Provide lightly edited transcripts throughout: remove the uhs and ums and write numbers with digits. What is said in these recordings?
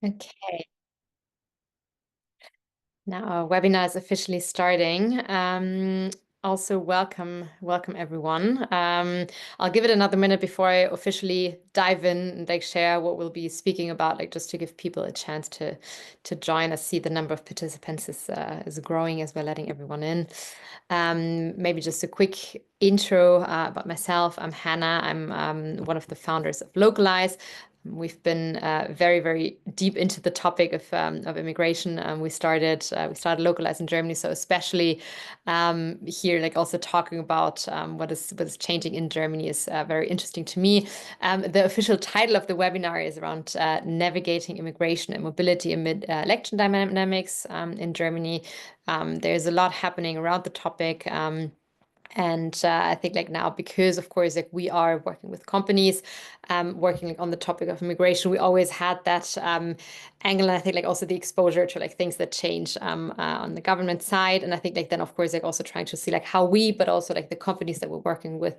Okay, now our webinar is officially starting. Also, welcome everyone. I'll give it another minute before I officially dive in and share what we'll be speaking about, just to give people a chance to join us. See the number of participants is growing as we're letting everyone in. Maybe just a quick intro about myself. I'm Hannah. I'm one of the founders of Localize. We've been very, very deep into the topic of immigration. We started Localize in Germany, so especially here, also talking about what is changing in Germany is very interesting to me. The official title of the webinar is around navigating immigration and mobility amid election dynamics in Germany. There's a lot happening around the topic. And I think now, because of course we are working with companies, working on the topic of immigration, we always had that angle. And I think also the exposure to things that change on the government side. And I think then of course also trying to see how we, but also the companies that we're working with,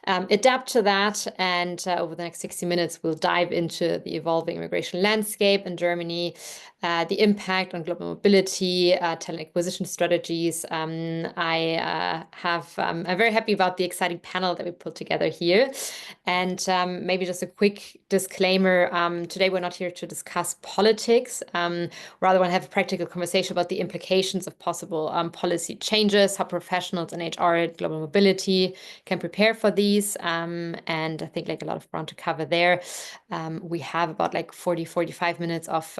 adapt to that. And over the next 60 minutes, we'll dive into the evolving immigration landscape in Germany, the impact on global mobility, talent acquisition strategies. I'm very happy about the exciting panel that we put together here. And maybe just a quick disclaimer. Today, we're not here to discuss politics. Rather, want to have a practical conversation about the implications of possible policy changes, how professionals in HR and global mobility can prepare for these. And I think a lot of ground to cover there. We have about 45 minutes of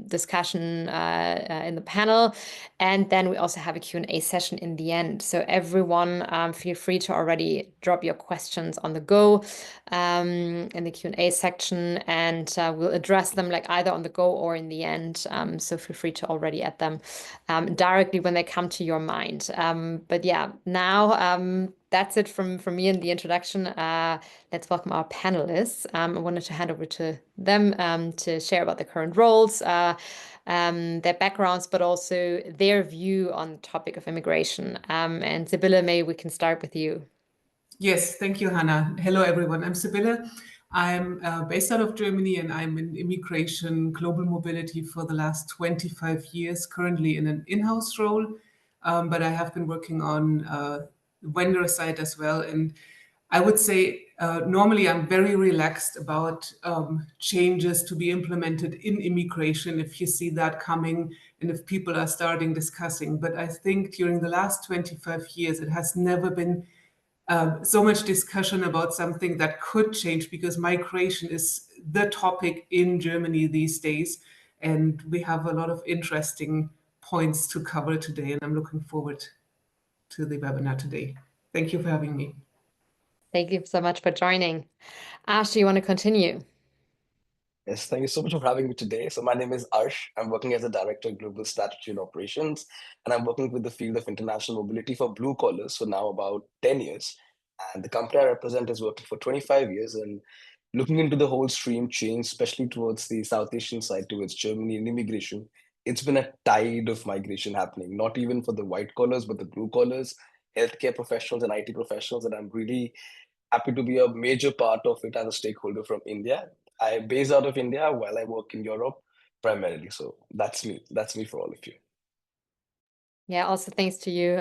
discussion in the panel. And then we also have a Q&A session in the end. So everyone, feel free to already drop your questions on the go in the Q&A section, and we'll address them either on the go or in the end. So feel free to already add them directly when they come to your mind. But yeah, now that's it from me in the introduction. Let's welcome our panelists. I wanted to hand over to them to share about their current roles, their backgrounds, but also their view on the topic of immigration. And Sibylle, maybe we can start with you. Yes, thank you, Hannah. Hello, everyone. I'm Sibylle. I'm based out of Germany, and I'm in immigration, global mobility for the last 25 years, currently in an in-house role. But I have been working on vendor side as well. And I would say normally I'm very relaxed about changes to be implemented in immigration if you see that coming and if people are starting discussing. But I think during the last 25 years, it has never been so much discussion about something that could change, because migration is the topic in Germany these days. And we have a lot of interesting points to cover today. And I'm looking forward to the webinar today. Thank you for having me. Thank you so much for joining. Ash, do you want to continue? Yes, thank you so much for having me today. So my name is Arsh. I'm working as a Director of Global Strategy and Operations, and I'm working with the field of international mobility for blue collars for now about 10 years. And the company I represent is working for 25 years and looking into the whole stream change, especially towards the South Asian side, towards Germany and immigration. It's been a tide of migration happening, not even for the white collars, but the blue collars, healthcare professionals and IT professionals. And I'm really happy to be a major part of it as a stakeholder from India. I'm based out of India while I work in Europe primarily. So that's me. That's me for all of you. Yeah, also thanks to you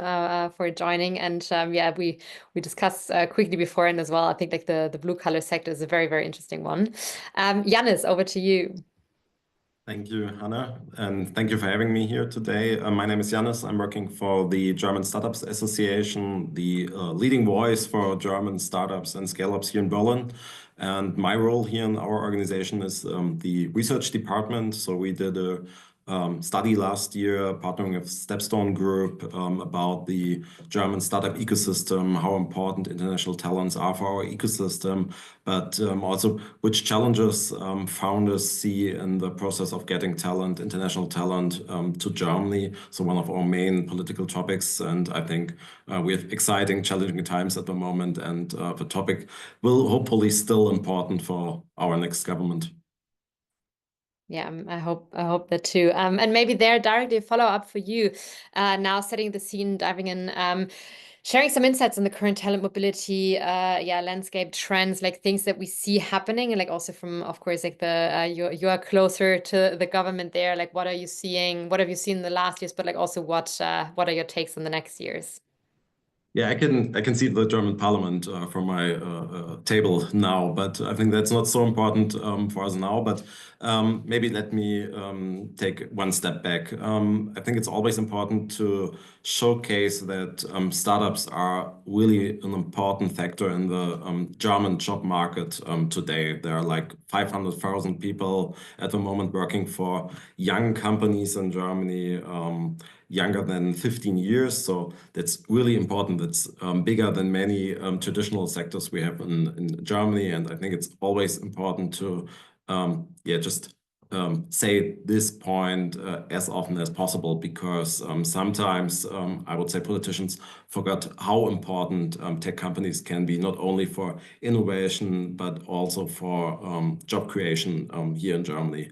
for joining. And yeah, we discussed quickly before, and as well, I think the blue collar sector is a very, very interesting one. Yannis, over to you. Thank you, Hannah, and thank you for having me here today. My name is Yannis. I'm working for the German Startups Association, the leading voice for German startups and scale-ups here in Berlin. And my role here in our organization is the research department. So we did a study last year, partnering with Stepstone Group, about the German startup ecosystem, how important international talents are for our ecosystem, but also which challenges founders see in the process of getting talent, international talent, to Germany. So one of our main political topics, and I think we have exciting, challenging times at the moment, and the topic will hopefully still important for our next government. Yeah, I hope that too. And maybe there directly a follow up for you. Now setting the scene, diving in. sharing some insights on the current talent mobility, landscape trends, like things that we see happening, and like also from, of course, like the you are closer to the government there. Like, what are you seeing? What have you seen in the last years? But like also, what are your takes on the next years? Yeah, I can see the German Parliament from my table now, but I think that's not so important for us now. But maybe let me take one step back. I think it's always important to showcase that startups are really an important factor in the German job market today. There are like 500,000 people at the moment working for young companies in Germany. Younger than 15 years. So that's really important. That's bigger than many traditional sectors we have in Germany. And I think it's always important to just say this point as often as possible, because sometimes I would say politicians forgot how important tech companies can be, not only for innovation, but also for job creation here in Germany.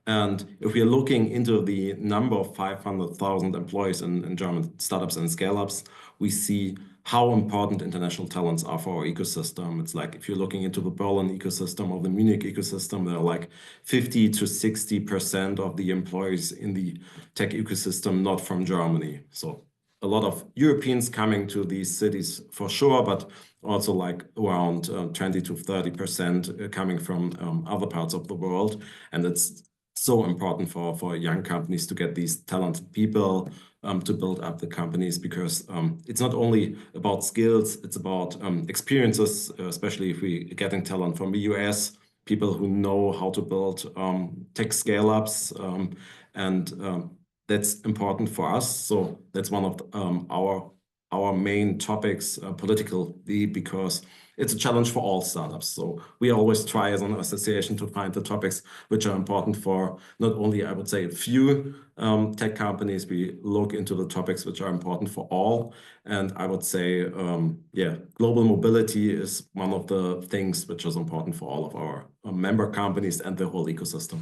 And if we are looking into the number of 500,000 employees in German startups and scale-ups, we see how important international talents are for our ecosystem. It's like if you're looking into the Berlin ecosystem or the Munich ecosystem, there are like 50 to 60% of the employees in the tech ecosystem not from Germany. So a lot of Europeans coming to these cities for sure, but also like around 20 to 30% coming from other parts of the world. And it's so important for young companies to get these talented people to build up the companies, because it's not only about skills, it's about experiences, especially if we getting talent from the US, people who know how to build tech scale-ups, and that's important for us. So that's one of our main topics politically, because it's a challenge for all startups. So we always try as an association to find the topics which are important for not only, I would say, a few tech companies. We look into the topics which are important for all. And I would say, global mobility is one of the things which is important for all of our member companies and the whole ecosystem.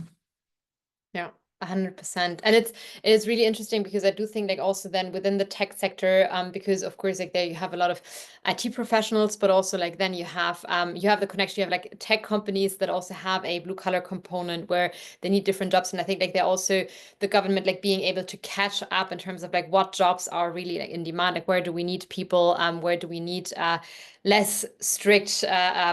Yeah. 100%. And it's really interesting, because I do think like also then within the tech sector, because of course like there you have a lot of IT professionals, but also like then you have the connection, you have like tech companies that also have a blue collar component where they need different jobs. And I think like they're also the government like being able to catch up in terms of like what jobs are really like in demand, like where do we need people, where do we need less strict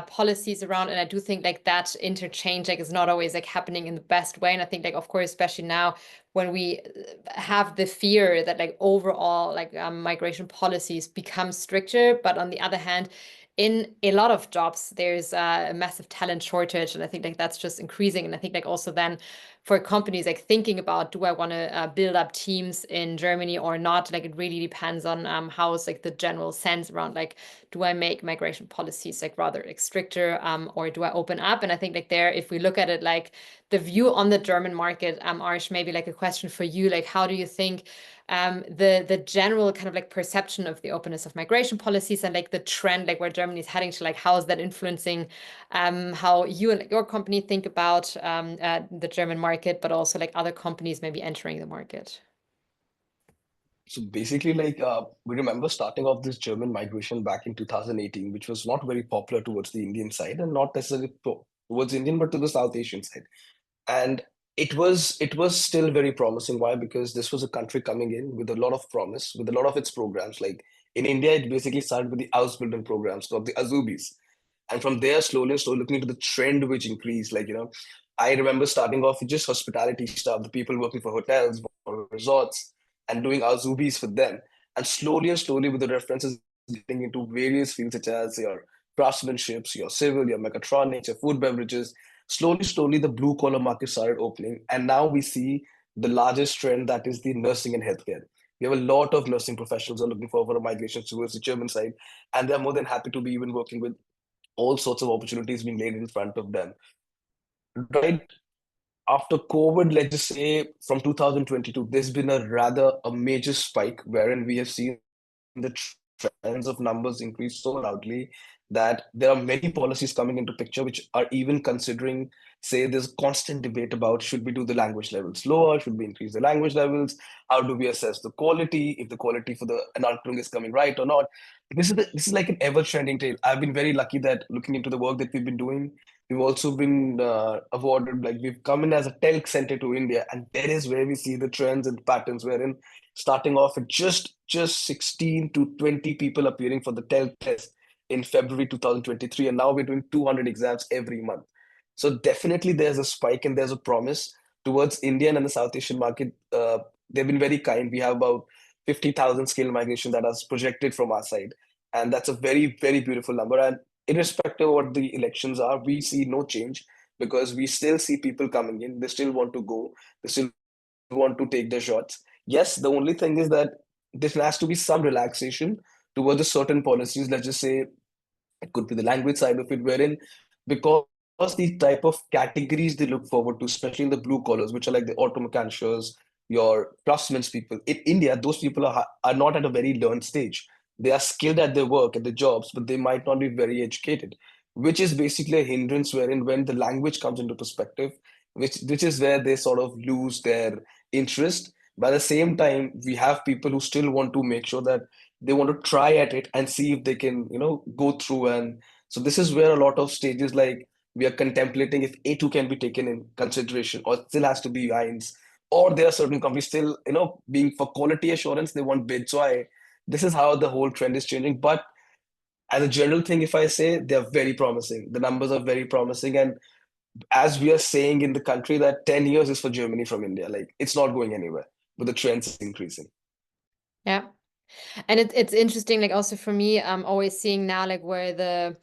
policies around. And I do think like that interchange like is not always like happening in the best way. And I think like, of course, especially now when we have the fear that like overall like migration policies become stricter, but on the other hand, in a lot of jobs, there's a massive talent shortage. And I think like that's just increasing. And I think like also then for companies like thinking about, do I want to build up teams in Germany or not? Like it really depends on how's like the general sense around like, do I make migration policies like rather like stricter or do I open up? And I think like there, if we look at it like the view on the German market, Arsh, maybe like a question for you, like how do you think the general kind of like perception of the openness of migration policies and like the trend, like where Germany is heading to, like how is that influencing how you and your company think about the German market, but also like other companies maybe entering the market? So basically, we remember starting off this German migration back in 2018, which was not very popular towards the Indian side and not necessarily towards Indian, but to the South Asian side. And it was still very promising. Why? Because this was a country coming in with a lot of promise, with a lot of its programs. Like in India, it basically started with the Ausbildung programs called the Azubis. And from there, slowly and slowly looking into the trend which increased. I remember starting off with just hospitality stuff, the people working for hotels or resorts and doing Azubis for them. And slowly with the references getting into various fields such as your craftsmanships, your civil, your mechatronics, your food beverages. Slowly, the blue collar market started opening. And now we see the largest trend, that is the nursing and healthcare. We have a lot of nursing professionals who are looking for a migration towards the German side, and they're more than happy to be even working with all sorts of opportunities being laid in front of them. Right after COVID, let's just say from 2022, there's been a major spike wherein we have seen the trends of numbers increase so loudly that there are many policies coming into picture which are even considering, say, there's constant debate about should we do the language levels lower, should we increase the language levels, how do we assess the quality, if the quality for the Anarkung is coming right or not. This is like an ever trending tale. I've been very lucky that looking into the work that we've been doing, we've also been awarded, like we've come in as a TELC center to India, and there is where we see the trends and patterns wherein starting off with just 16 to 20 people appearing for the TELC test in February 2023, and now we're doing 200 exams every month. So definitely there's a spike and there's a promise towards Indian and the South Asian market. They've been very kind. We have about 50,000 skill migration that is projected from our side, and that's a very, very beautiful number. And irrespective of what the elections are, we see no change because we still see people coming in. They still want to go. They still want to take their shots. Yes, the only thing is that there has to be some relaxation towards a certain policies. Let's just say it could be the language side of it, wherein because these type of categories they look forward to, especially in the blue collars, which are like the auto mechanics, your craftsmen people. In India, those people are not at a very learned stage. They are skilled at their work, at their jobs, but they might not be very educated, which is basically a hindrance wherein when the language comes into perspective, which is where they sort of lose their interest. But at the same time, we have people who still want to make sure that they want to try at it and see if they can, go through. And so this is where a lot of stages, like we are contemplating if A2 can be taken in consideration or it still has to be INS, or there are certain companies still, being for quality assurance, they want bid. So this is how the whole trend is changing. But as a general thing, if I say, they're very promising. The numbers are very promising. And as we are saying in the country that 10 years is for Germany from India, like it's not going anywhere, but the trend is increasing. Yeah. And it's interesting, like also for me, I'm always seeing now like where the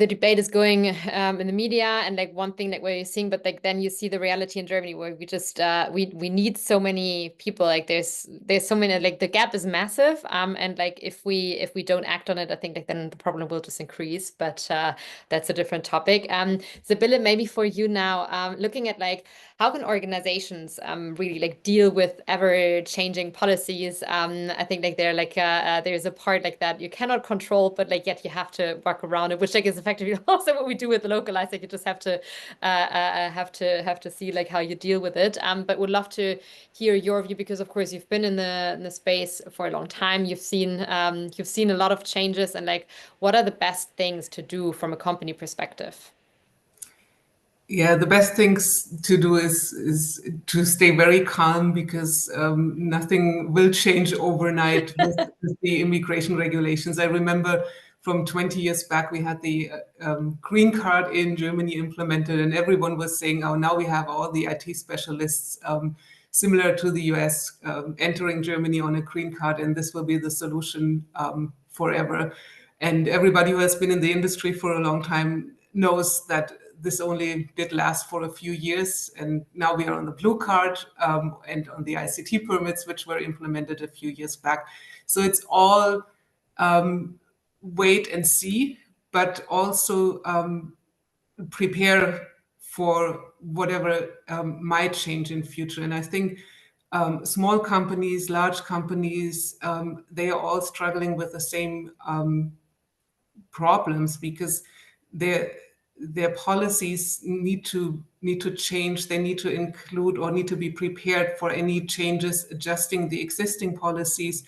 debate is going in the media, and like one thing that we're seeing, but like then you see the reality in Germany where we just we need so many people. Like there's so many, like the gap is massive, and like if we don't act on it, I think like then the problem will just increase. But that's a different topic. Sibylle, maybe for you now, looking at like how can organizations really like deal with ever changing policies? I think like there's a part like that you cannot control, but like yet you have to work around it, which like is effectively also what we do with the localized. Like you just have to see like how you deal with it. But would love to hear your view because of course you've been in the space for a long time. You've seen a lot of changes, and like what are the best things to do from a company perspective? Yeah, the best things to do is to stay very calm because nothing will change overnight with the immigration regulations. I remember from 20 years back, we had the green card in Germany implemented, and everyone was saying, "Oh, now we have all the IT specialists." Similar to the US, entering Germany on a green card, and this will be the solution forever. And everybody who has been in the industry for a long time knows that this only did last for a few years. And now we are on the blue card and on the ICT permits, which were implemented a few years back. So it's all wait and see, but also prepare for whatever might change in future. And I think small companies, large companies, they are all struggling with the same problems because their policies need to change. They need to include or need to be prepared for any changes, adjusting the existing policies,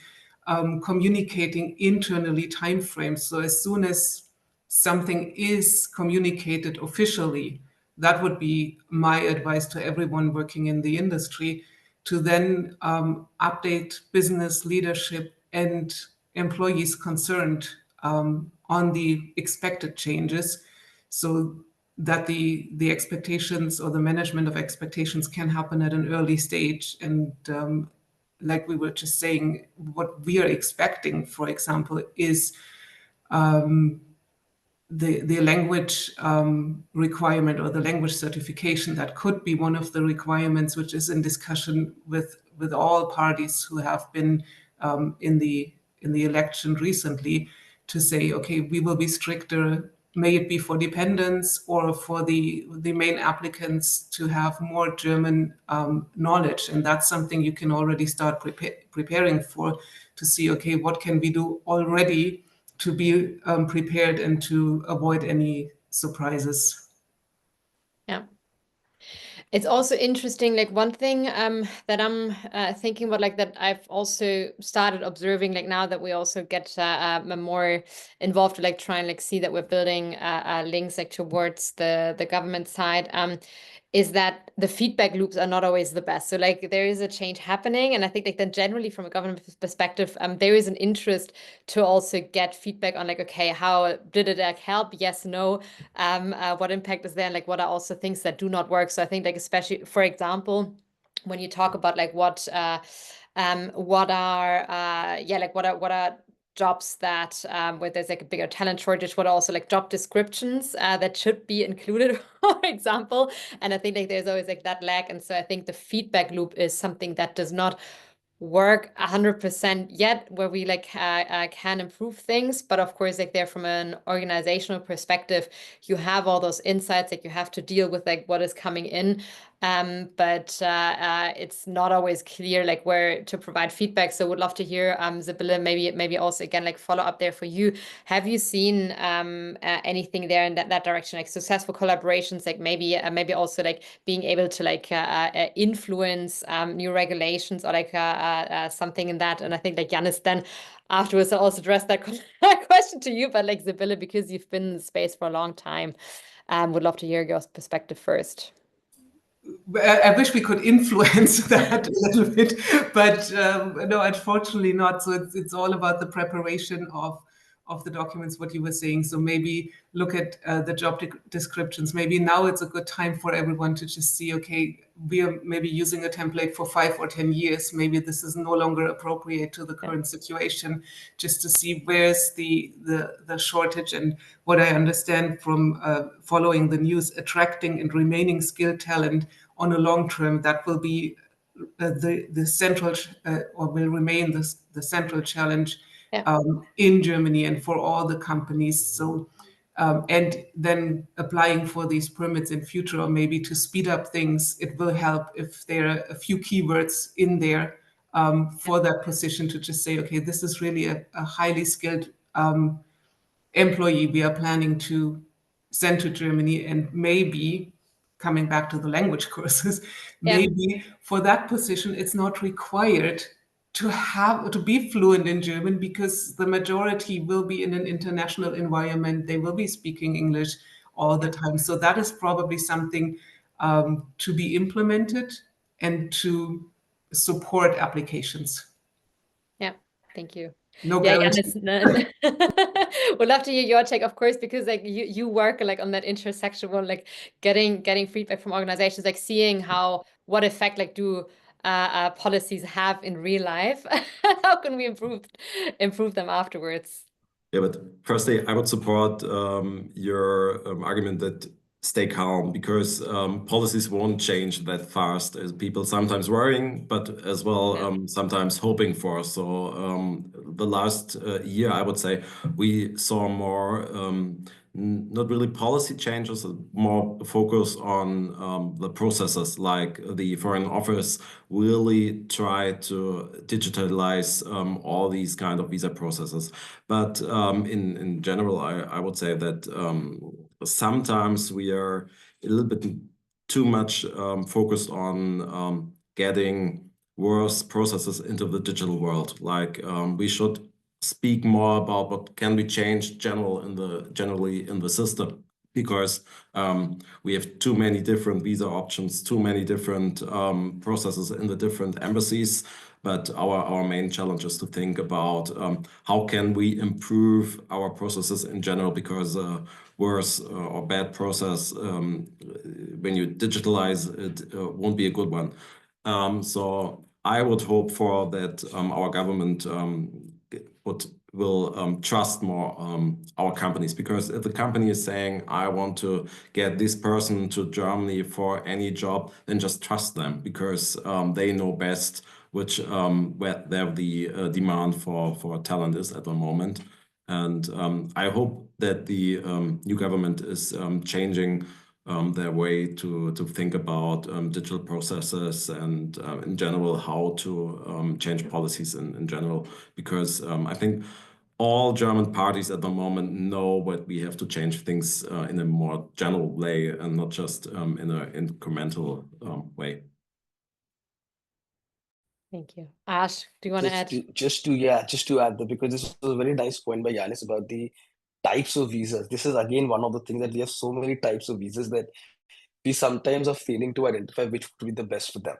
communicating internally timeframes. So as soon as something is communicated officially, that would be my advice to everyone working in the industry, to then update business leadership and employees concerned on the expected changes, so that the expectations or the management of expectations can happen at an early stage. And like we were just saying, what we are expecting, for example, is the language requirement or the language certification. That could be one of the requirements which is in discussion with all parties who have been in the election recently, to say, okay, we will be stricter may it be for dependents or for the main applicants to have more German knowledge. And that's something you can already start preparing for, to see, okay, what can we do already to be prepared and to avoid any surprises. Yeah. It's also interesting, like one thing that I'm thinking about, like that I've also started observing, like now that we also get more involved to like try and like see that we're building links like towards the government side, is that the feedback loops are not always the best. So like there is a change happening, and I think like then generally from a government perspective, there is an interest to also get feedback on like, okay, how did it like help? Yes, no. What impact is there, and like what are also things that do not work? So I think like especially for example, when you talk about like what are what are jobs that where there's like a bigger talent shortage, what are also like job descriptions that should be included, for example. And I think like there's always like that lag, and so I think the feedback loop is something that does not work 100% yet, where we like can improve things. But of course, like there from an organizational perspective, you have all those insights, like you have to deal with like what is coming in, but it's not always clear like where to provide feedback. So would love to hear, Sibylle, maybe also again like follow up there for you. Have you seen anything there in that direction, like successful collaborations, like maybe also like being able to like influence new regulations or like something in that? And I think like Jannis then afterwards I'll also address that question to you, but like Sibylle, because you've been in the space for a long time, would love to hear your perspective first. I wish we could influence that a little bit, but no, unfortunately not. So it's all about the preparation of the documents, what you were saying. So maybe look at the job descriptions. Maybe now it's a good time for everyone to just see, okay, we are maybe using a template for 5 or 10 years. Maybe this is no longer appropriate to the current situation, just to see where's the shortage. And what I understand from following the news, attracting and remaining skilled talent on a long term, that will be the central or will remain the central challenge in Germany and for all the companies. So, and then applying for these permits in future, or maybe to speed up things, it will help if there are a few keywords in there for that position to just say, okay, this is really a highly skilled employee we are planning to send to Germany, and maybe coming back to the language courses, maybe for that position, it's not required to be fluent in German, because the majority will be in an international environment. They will be speaking English all the time. So that is probably something to be implemented and to support applications. Yeah, thank you. No guarantee. Would love to hear your take, of course, because like you work like on that intersection, like getting feedback from organizations, like seeing what effect like do policies have in real life. How can we improve them afterwards? Yeah, but firstly, I would support your argument that stay calm, because policies won't change that fast, as people sometimes worrying, but as well sometimes hoping for. So the last year, I would say, we saw more not really policy changes, more focus on the processes, like the Foreign Office really try to digitalize all these kind of visa processes. But in general, I would say that sometimes we are a little bit too much focused on getting worse processes into the digital world. Like we should speak more about what can be changed generally in the system, because we have too many different visa options, too many different processes in the different embassies. But our main challenge is to think about how can we improve our processes in general, because worse or bad process, when you digitalize it, won't be a good one. So I would hope for that our government will trust more our companies, because if the company is saying, I want to get this person to Germany for any job, then just trust them, because they know best where the demand for talent is at the moment. And I hope that the new government is changing their way to think about digital processes and in general how to change policies in general, because I think all German parties at the moment know that we have to change things in a more general way and not just in an incremental way. Thank you. Ash, do you want to add? Just to add that, because this was a very nice point by Yanis about the types of visas. This is again one of the things that we have so many types of visas that we sometimes are failing to identify which would be the best for them.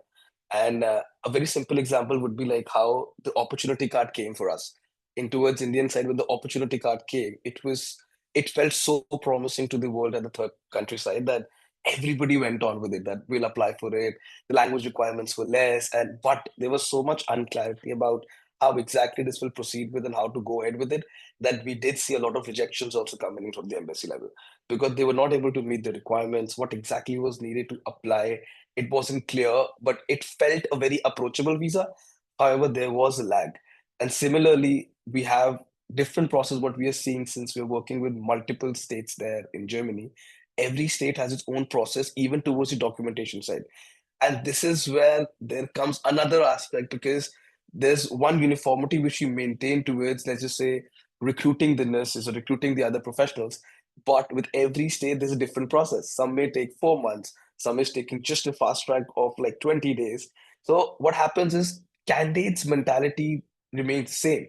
And a very simple example would be like how the opportunity card came for us. In towards Indian side, when the opportunity card came, it felt so promising to the world and the third country side that everybody went on with it, that we'll apply for it. The language requirements were less, but there was so much unclarity about how exactly this will proceed with and how to go ahead with it, that we did see a lot of rejections also coming in from the embassy level, because they were not able to meet the requirements, what exactly was needed to apply. It wasn't clear, but it felt a very approachable visa. However, there was a lag. And similarly, we have different process what we are seeing, since we're working with multiple states there in Germany. Every state has its own process, even towards the documentation side. And this is where there comes another aspect, because there's one uniformity which you maintain towards, let's just say, recruiting the nurses or recruiting the other professionals. But with every state, there's a different process. Some may take 4 months, some is taking just a fast track of like 20 days. So what happens is candidates' mentality remains the same.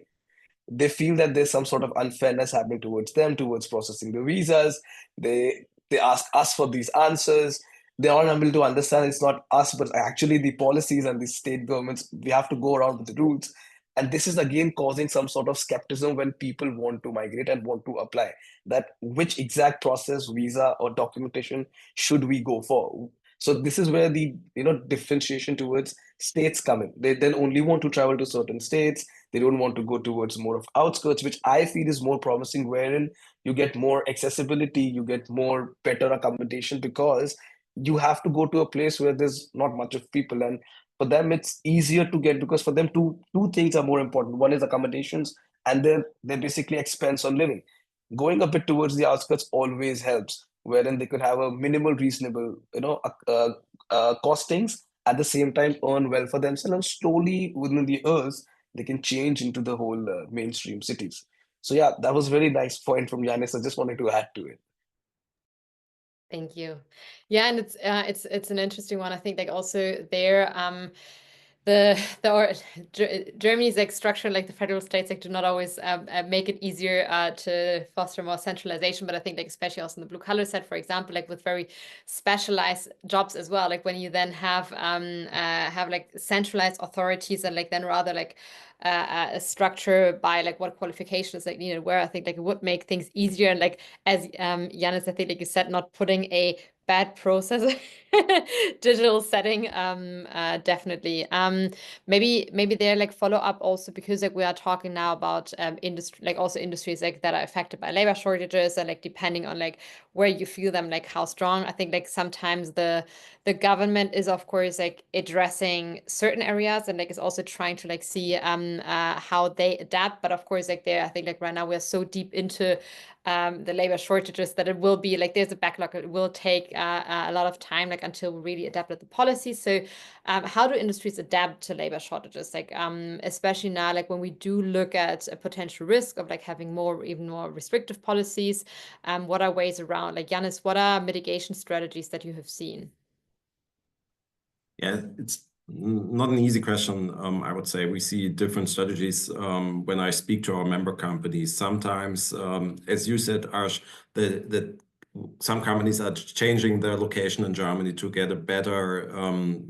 They feel that there's some sort of unfairness happening towards them, towards processing the visas. They ask us for these answers. They are unable to understand it's not us, but actually the policies and the state governments. We have to go around with the rules, and this is again causing some sort of skepticism when people want to migrate and want to apply. That which exact process, visa or documentation should we go for? So this is where the differentiation towards states come in. They then only want to travel to certain states. They don't want to go towards more of outskirts, which I feel is more promising, wherein you get more accessibility, you get more better accommodation, because you have to go to a place where there's not much of people. And for them, it's easier to get, because for them, two things are more important. One is accommodations, and then they basically expense on living. Going a bit towards the outskirts always helps, wherein they could have a minimal, reasonable, costings, at the same time earn well for themselves, and slowly within the years they can change into the whole mainstream cities. So yeah, that was very nice point from Yanis. I just wanted to add to it. Thank you. Yeah, and it's an interesting one. I think like also there Germany's like structure, like the federal states, like do not always make it easier to foster more centralization. But I think like especially also in the blue collar side, for example, like with very specialized jobs as well, like when you then have like centralized authorities and like then rather like a structure by like what qualifications like needed where, I think like it would make things easier. And like as Yanis, I think like you said, not putting a bad process digital setting, definitely. Maybe they're like follow up also, because like we are talking now about industry, like also industries like that are affected by labor shortages, and like depending on like where you feel them, like how strong. I think like sometimes the government is of course like addressing certain areas, and like is also trying to like see how they adapt. But of course like there, I think like right now we're so deep into the labor shortages that it will be like there's a backlog. It will take a lot of time, like until we really adapted the policy. So how do industries adapt to labor shortages? Like especially now, like when we do look at a potential risk of like having even more restrictive policies, what are ways around? Like Yanis, what are mitigation strategies that you have seen? Yeah, it's not an easy question. I would say we see different strategies when I speak to our member companies. Sometimes, as you said, Arsh, that some companies are changing their location in Germany to get a better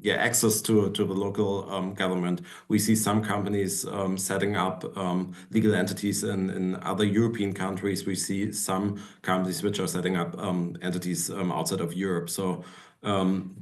access to the local government. We see some companies setting up legal entities in other European countries. We see some companies which are setting up entities outside of Europe. So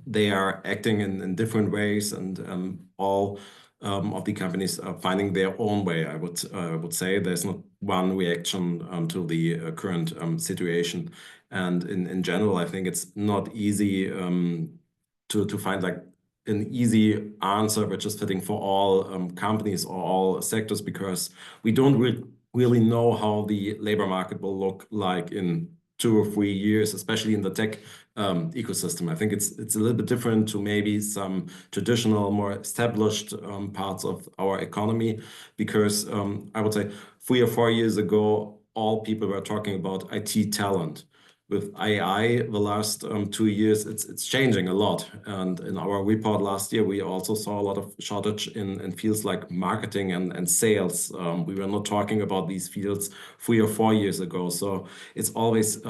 they are acting in different ways, and all of the companies are finding their own way. I would say there's not one reaction to the current situation. And in general, I think it's not easy to find like an easy answer which is fitting for all companies or all sectors, because we don't really know how the labor market will look like in 2 or 3 years, especially in the tech ecosystem. I think it's a little bit different to maybe some traditional, more established parts of our economy, because I would say 3 or 4 years ago, all people were talking about IT talent. With AI, the last 2 years, it's changing a lot. And in our report last year, we also saw a lot of shortage in fields like marketing and sales. We were not talking about these fields 3 or 4 years ago. So it's always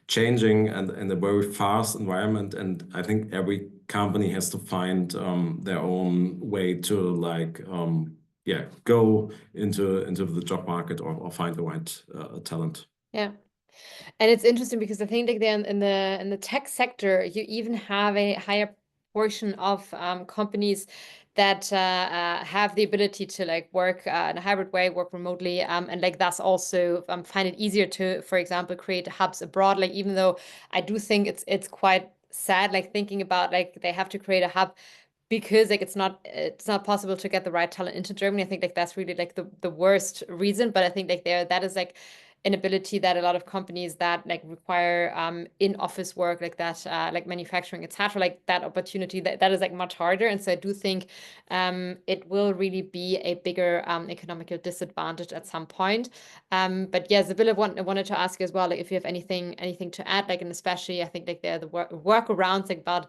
changing and in a very fast environment. And I think every company has to find their own way to go into the job market or find the right talent. Yeah. And it's interesting because I think like then in the tech sector, you even have a higher portion of companies that have the ability to like work in a hybrid way, work remotely, and like that's also find it easier to, for example, create hubs abroad. Like even though I do think it's quite sad, like thinking about like they have to create a hub because like it's not possible to get the right talent into Germany. I think like that's really like the worst reason. But I think like that is like an ability that a lot of companies that like require in-office work like that, like manufacturing, etc., like that opportunity that is like much harder. And so I do think it will really be a bigger economical disadvantage at some point. But yeah, Sibylle, wanted to ask you as well, like if you have anything to add, like, and especially I think like the workarounds like about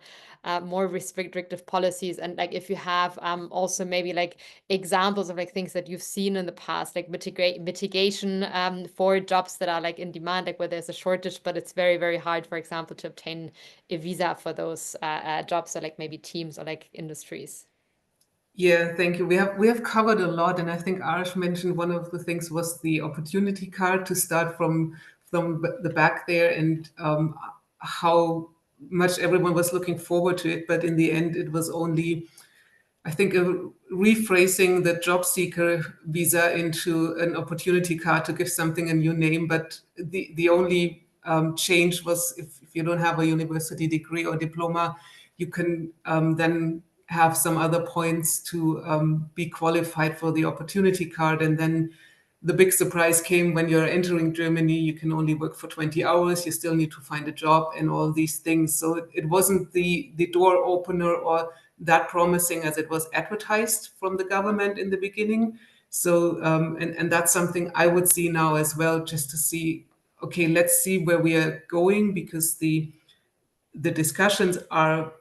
more restrictive policies, and like if you have also maybe like examples of like things that you've seen in the past, like mitigation for jobs that are like in demand, like where there's a shortage, but it's very, very hard, for example, to obtain a visa for those jobs, or like maybe teams or like industries. Yeah, thank you. We have covered a lot, and I think Arash mentioned one of the things was the opportunity card, to start from the back there, and how much everyone was looking forward to it. But in the end, it was only, I think, rephrasing the job seeker visa into an opportunity card to give something a new name. But the only change was, if you don't have a university degree or diploma, you can then have some other points to be qualified for the opportunity card. And then the big surprise came when you're entering Germany. You can only work for 20 hours. You still need to find a job and all these things. So it wasn't the door opener or that promising as it was advertised from the government in the beginning. So and that's something I would see now as well, just to see, okay, let's see where we are going, because the discussions are,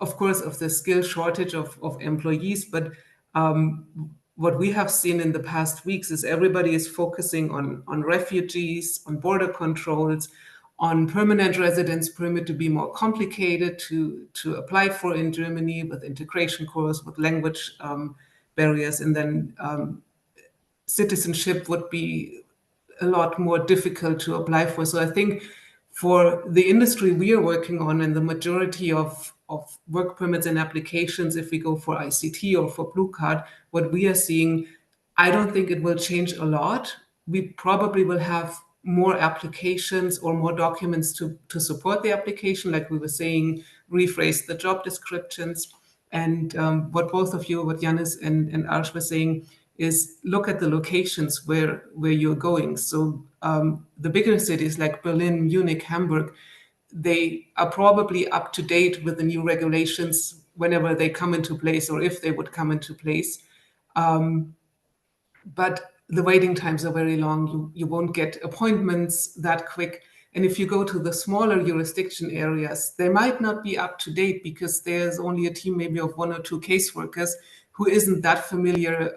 of course, of the skill shortage of employees. But what we have seen in the past weeks is everybody is focusing on refugees, on border controls, on permanent residence permit to be more complicated to apply for in Germany, with integration course, with language barriers, and then citizenship would be a lot more difficult to apply for. So I think for the industry we are working on, and the majority of work permits and applications, if we go for ICT or for Blue Card, what we are seeing, I don't think it will change a lot. We probably will have more applications or more documents to support the application, like we were saying, rephrase the job descriptions. And what both of you, what Janis and Arsh were saying, is look at the locations where you're going. So the bigger cities like Berlin, Munich, Hamburg, they are probably up to date with the new regulations whenever they come into place, or if they would come into place. But the waiting times are very long. You won't get appointments that quick. And if you go to the smaller jurisdiction areas, they might not be up to date, because there's only a team maybe of 1 or 2 caseworkers who isn't that familiar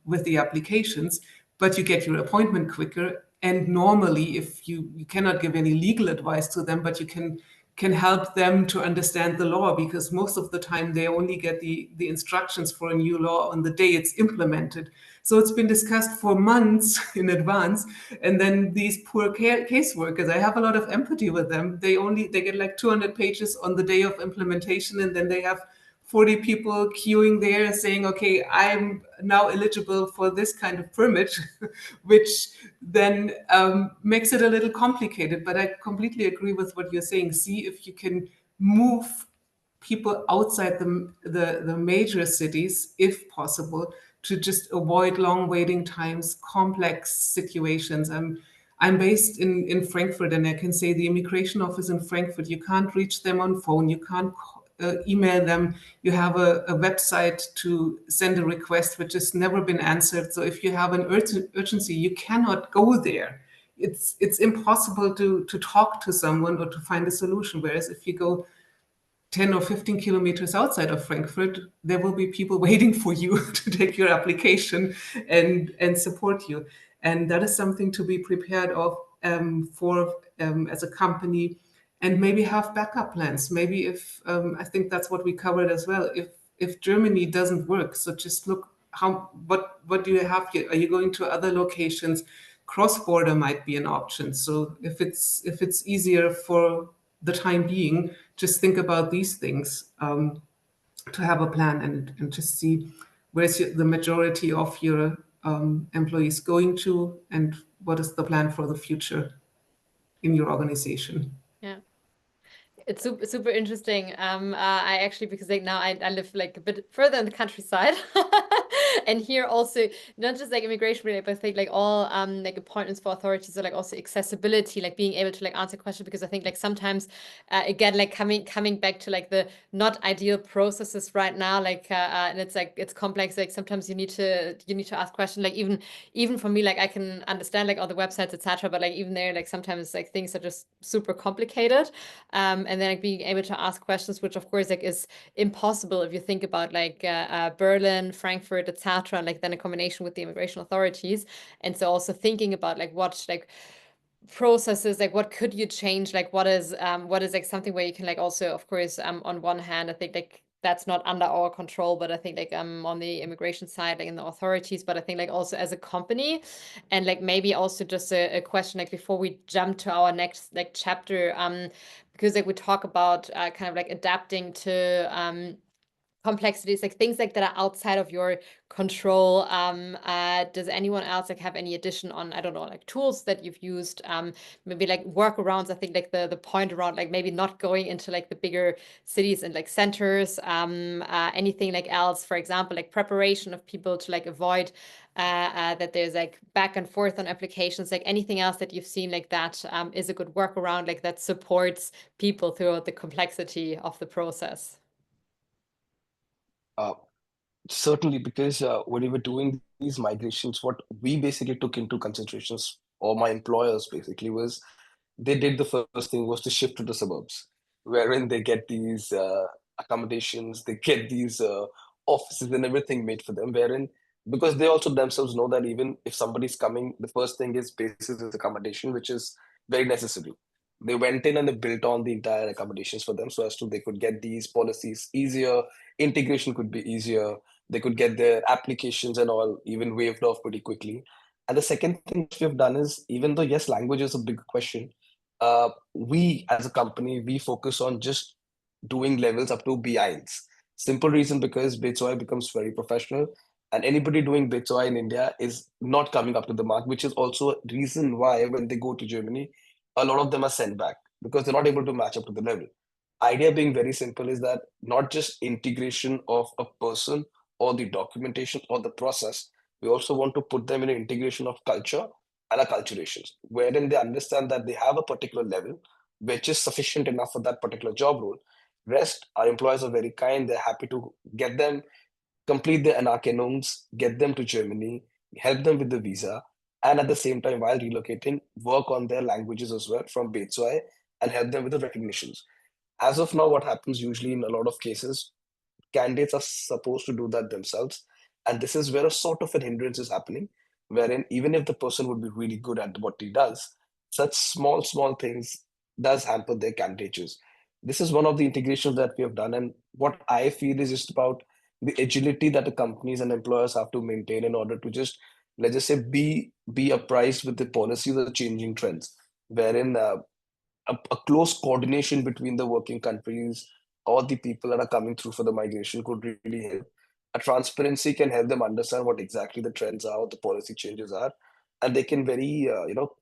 with the applications, but you get your appointment quicker. And normally, if you cannot give any legal advice to them, but you can help them to understand the law, because most of the time they only get the instructions for a new law on the day it's implemented. So it's been discussed for months in advance. And then these poor caseworkers, I have a lot of empathy with them. They get like 200 pages on the day of implementation, and then they have 40 people queuing there saying, okay, I'm now eligible for this kind of permit, which then makes it a little complicated. But I completely agree with what you're saying. See if you can move people outside the major cities, if possible, to just avoid long waiting times, complex situations. I'm based in Frankfurt, and I can say the immigration office in Frankfurt, you can't reach them on phone, you can't email them. You have a website to send a request which has never been answered. So if you have an urgency, you cannot go there. It's impossible to talk to someone or to find a solution. Whereas if you go 10 or 15 kilometers outside of Frankfurt, there will be people waiting for you to take your application and support you. And that is something to be prepared of for as a company, and maybe have backup plans. Maybe if I think that's what we covered as well. If Germany doesn't work, so just look what do you have here? Are you going to other locations? Cross-border might be an option. So if it's easier for the time being, just think about these things to have a plan and just see where's the majority of your employees going to, and what is the plan for the future in your organization. Yeah. It's super interesting. I actually, because like now I live like a bit further in the countryside, and here also not just like immigration related, but I think like all like appointments for authorities, or like also accessibility, like being able to like answer questions. Because I think like sometimes again, like coming back to like the not ideal processes right now, like and it's like it's complex. Like sometimes you need to ask questions. Like even for me, like I can understand like all the websites, etc. But like even there, like sometimes like things are just super complicated. And then like being able to ask questions, which of course like is impossible if you think about like Berlin, Frankfurt, etc. Like then a combination with the immigration authorities, and so also thinking about like what like processes, like what could you change, like what is like something where you can like also of course on one hand I think like that's not under our control, but I think like on the immigration side, like in the authorities, but I think like also as a company, and like maybe also just a question like before we jump to our next like chapter, because like we talk about kind of like adapting to complexities, like things like that are outside of your control. Does anyone else like have any addition on, I don't know, like tools that you've used, maybe like workarounds? I think like the point around like maybe not going into like the bigger cities and like centers, anything like else, for example, like preparation of people to like avoid that there's like back and forth on applications, like anything else that you've seen like that is a good workaround, like that supports people throughout the complexity of the process. Uh, Certainly, because when we were doing these migrations, what we basically took into considerations, or my employers basically, was they did the first thing was to shift to the suburbs, wherein they get these accommodations, they get these offices and everything made for them, wherein because they also themselves know that even if somebody's coming, the first thing is basis is accommodation, which is very necessary. They went in and they built on the entire accommodations for them so as to they could get these policies easier, integration could be easier, they could get their applications and all even waived off pretty quickly. And the second thing which we've done is, even though yes, language is a big question, we as a company, we focus on just doing levels up to B1s. Simple reason because Bitsoi becomes very professional, and anybody doing Bitsoi in India is not coming up to the mark, which is also a reason why when they go to Germany, a lot of them are sent back because they're not able to match up to the level. Idea being very simple is that not just integration of a person or the documentation or the process, we also want to put them in an integration of culture and acculturations, wherein they understand that they have a particular level which is sufficient enough for that particular job role. Rest, our employees are very kind, they're happy to get them, complete their anarchenums, get them to Germany, help them with the visa, and at the same time, while relocating, work on their languages as well from Betsoi and help them with the recognitions. As of now, what happens usually in a lot of cases, candidates are supposed to do that themselves. And this is where a sort of an hindrance is happening, wherein even if the person would be really good at what he does, such small things does hamper their candidatures. This is one of the integrations that we have done. And what I feel is just about the agility that the companies and employers have to maintain in order to just, let's just say, be apprised with the policies of the changing trends, wherein a close coordination between the working countries or the people that are coming through for the migration could really help. A transparency can help them understand what exactly the trends are, what the policy changes are, and they can very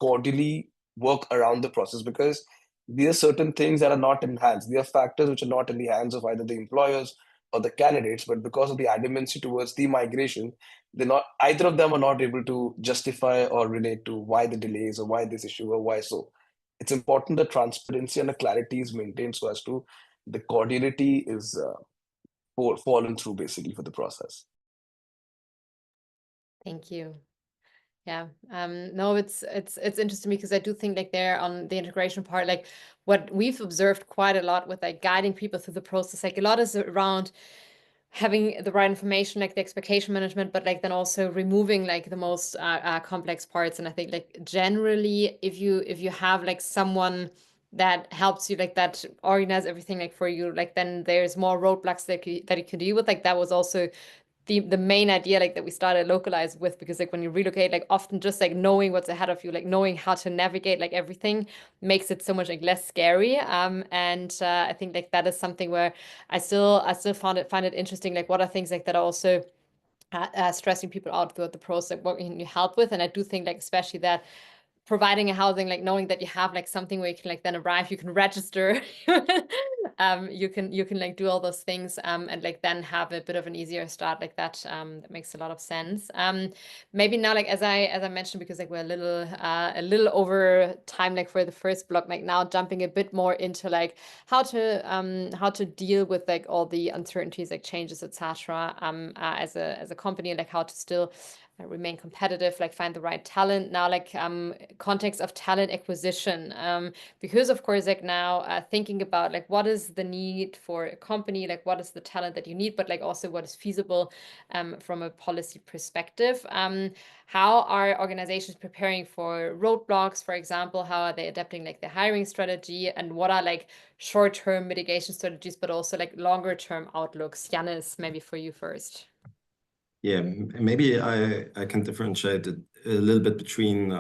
cordially work around the process, because there are certain things that are not in hands. There are factors which are not in the hands of either the employers or the candidates, but because of the adamantcy towards the migration, either of them are not able to justify or relate to why the delays or why this issue or why so. It's important that transparency and the clarity is maintained so as to the cordiality is fallen through basically for the process. Thank you. Yeah. No, it's interesting to me because I do think like there on the integration part, like what we've observed quite a lot with like guiding people through the process, like a lot is around having the right information, like the expectation management, but like then also removing like the most complex parts. And I think like generally, if you have like someone that helps you like that organize everything like for you, like then there's more roadblocks that you can deal with. Like that was also the main idea like that we started localize with, because like when you relocate, like often just like knowing what's ahead of you, like knowing how to navigate like everything makes it so much like less scary. And I think like that is something where I still find it interesting, like what are things like that are also stressing people out throughout the process, like what can you help with. And I do think like especially that providing a housing, like knowing that you have like something where you can like then arrive, you can register, you can like do all those things, and like then have a bit of an easier start like that. That makes a lot of sense. Maybe now, like as I mentioned, because like we're a little over time, like for the first block, like now jumping a bit more into like how to deal with like all the uncertainties, like changes, etc. As a company, like how to still remain competitive, like find the right talent now, like context of talent acquisition, because of course like now thinking about like what is the need for a company, like what is the talent that you need, but like also what is feasible from a policy perspective. How are organizations preparing for roadblocks, for example? How are they adapting like the hiring strategy, and what are like short-term mitigation strategies, but also like longer-term outlooks? Jannis, maybe for you first. Yeah, maybe I can differentiate it a little bit between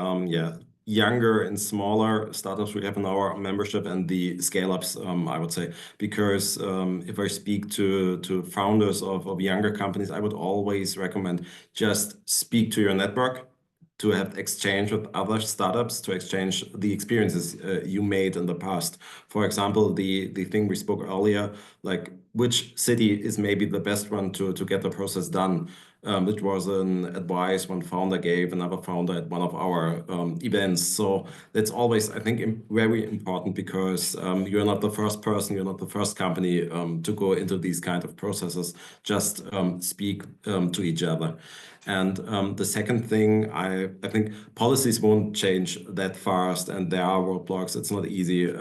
younger and smaller startups we have in our membership and the scale-ups, I would say, because if I speak to founders of younger companies, I would always recommend just speak to your network, to have exchange with other startups, to exchange the experiences you made in the past. For example, the thing we spoke earlier, like which city is maybe the best one to get the process done. It was an advice one founder gave another founder at one of our events. So that's always, I think, very important, because you're not the first person, you're not the first company to go into these kind of processes. Just speak to each other. And the second thing, I think policies won't change that fast, and there are roadblocks. It's not easy.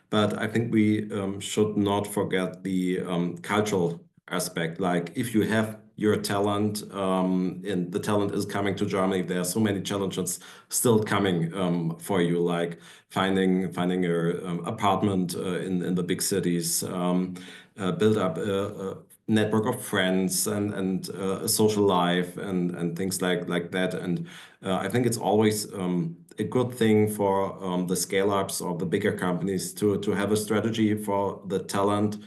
But I think we should not forget the cultural aspect. Like if you have your talent and the talent is coming to Germany, there are so many challenges still coming for you, like finding your apartment in the big cities, build up a network of friends and a social life and things like that. And I think it's always a good thing for the scale-ups or the bigger companies to have a strategy for the talent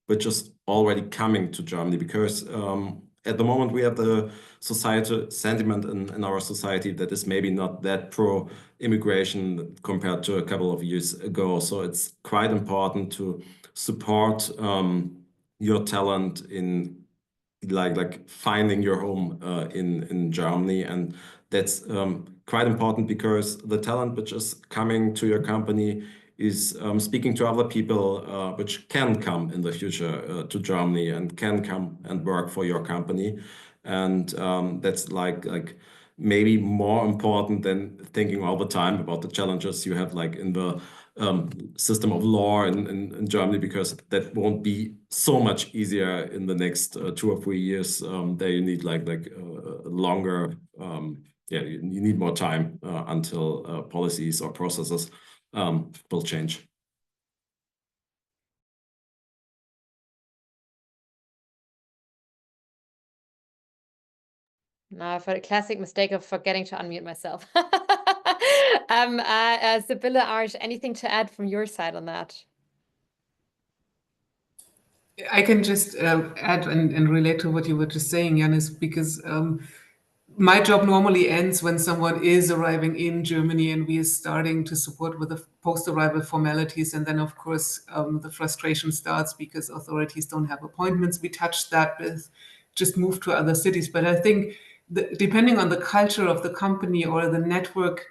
which is already coming to Germany, because at the moment we have the societal sentiment in our society that is maybe not that pro immigration compared to a couple of years ago. So it's quite important to support your talent in like finding your home in Germany. And that's quite important, because the talent which is coming to your company is speaking to other people which can come in the future to Germany and can come and work for your company. And that's like maybe more important than thinking all the time about the challenges you have like in the system of law in Germany, because that won't be so much easier in the next 2 or 3 years. There you need like longer, you need more time until policies or processes will change. No, I've had a classic mistake of forgetting to unmute myself. Sibylle, Arsh, anything to add from your side on that? I can just add and relate to what you were just saying, Jannis, because my job normally ends when someone is arriving in Germany and we are starting to support with the post-arrival formalities. And then, of course, the frustration starts because authorities don't have appointments. We touched that with just move to other cities. But I think depending on the culture of the company or the network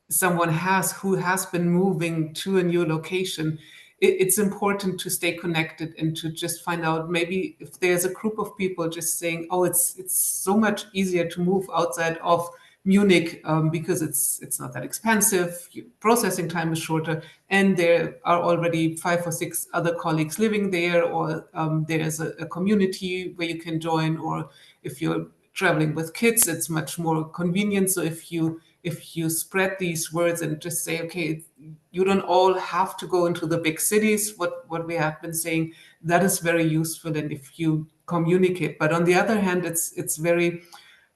someone has who has been moving to a new location, it's important to stay connected and to just find out maybe if there's a group of people just saying, oh, it's so much easier to move outside of Munich because it's not that expensive, processing time is shorter, and there are already 5 or 6 other colleagues living there, or there's a community where you can join, or if you're traveling with kids, it's much more convenient. So if you spread these words and just say, okay, you don't all have to go into the big cities, what we have been saying, that is very useful. And if you communicate, but on the other hand, it's very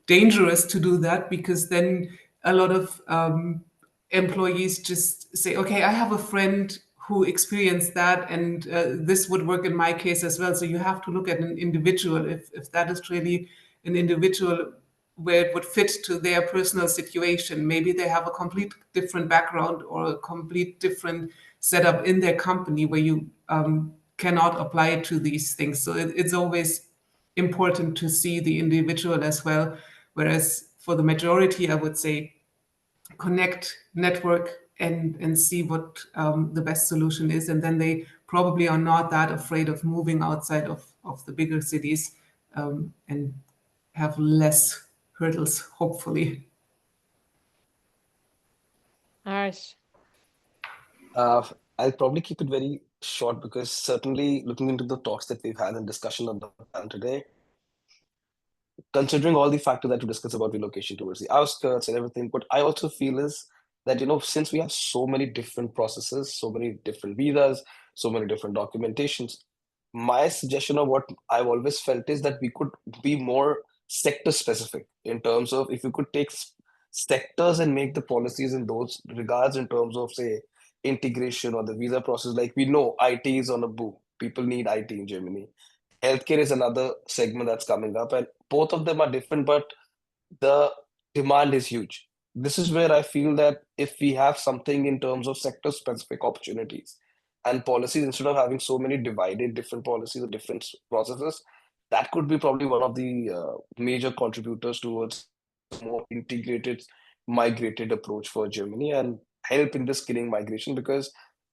dangerous to do that, because then a lot of employees just say, okay, I have a friend who experienced that, and this would work in my case as well. So you have to look at an individual, if that is really an individual where it would fit to their personal situation. Maybe they have a complete different background or a complete different setup in their company where you cannot apply it to these things. So it's always important to see the individual as well. Whereas for the majority, I would say connect, network, and see what the best solution is. And then they probably are not that afraid of moving outside of the bigger cities, and have less hurdles, hopefully. Harsh. Uh, I'll probably keep it very short because certainly looking into the talks that we've had and discussion on the panel today, considering all the factors that we discussed about relocation towards the outskirts and everything, what I also feel is that, since we have so many different processes, so many different visas, so many different documentations, my suggestion of what I've always felt is that we could be more sector specific in terms of if we could take sectors and make the policies in those regards in terms of, say, integration or the visa process. Like we know IT is on a boom. People need IT in Germany. Healthcare is another segment that's coming up, and both of them are different, but the demand is huge. This is where I feel that if we have something in terms of sector specific opportunities and policies, instead of having so many divided different policies or different processes, that could be probably one of the major contributors towards more integrated, migrated approach for Germany and help in the skilling migration, because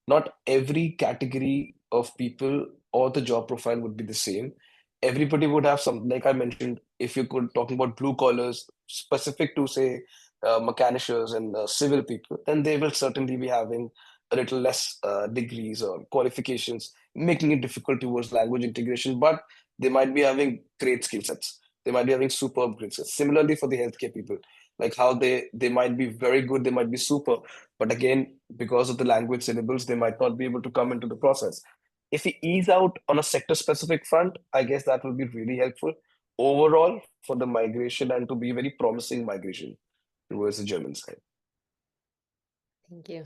not every category of people or the job profile would be the same. Everybody would have some, like I mentioned, if you could talking about blue collars specific to, say, mechanicians and civil people, then they will certainly be having a little less degrees or qualifications, making it difficult towards language integration, but they might be having great skill sets. They might be having superb skill sets. Similarly for the healthcare people, like how they might be very good, they might be super, but again, because of the language syllables, they might not be able to come into the process. If we ease out on a sector specific front, I guess that will be really helpful overall for the migration and to be very promising migration towards the German side. Thank you.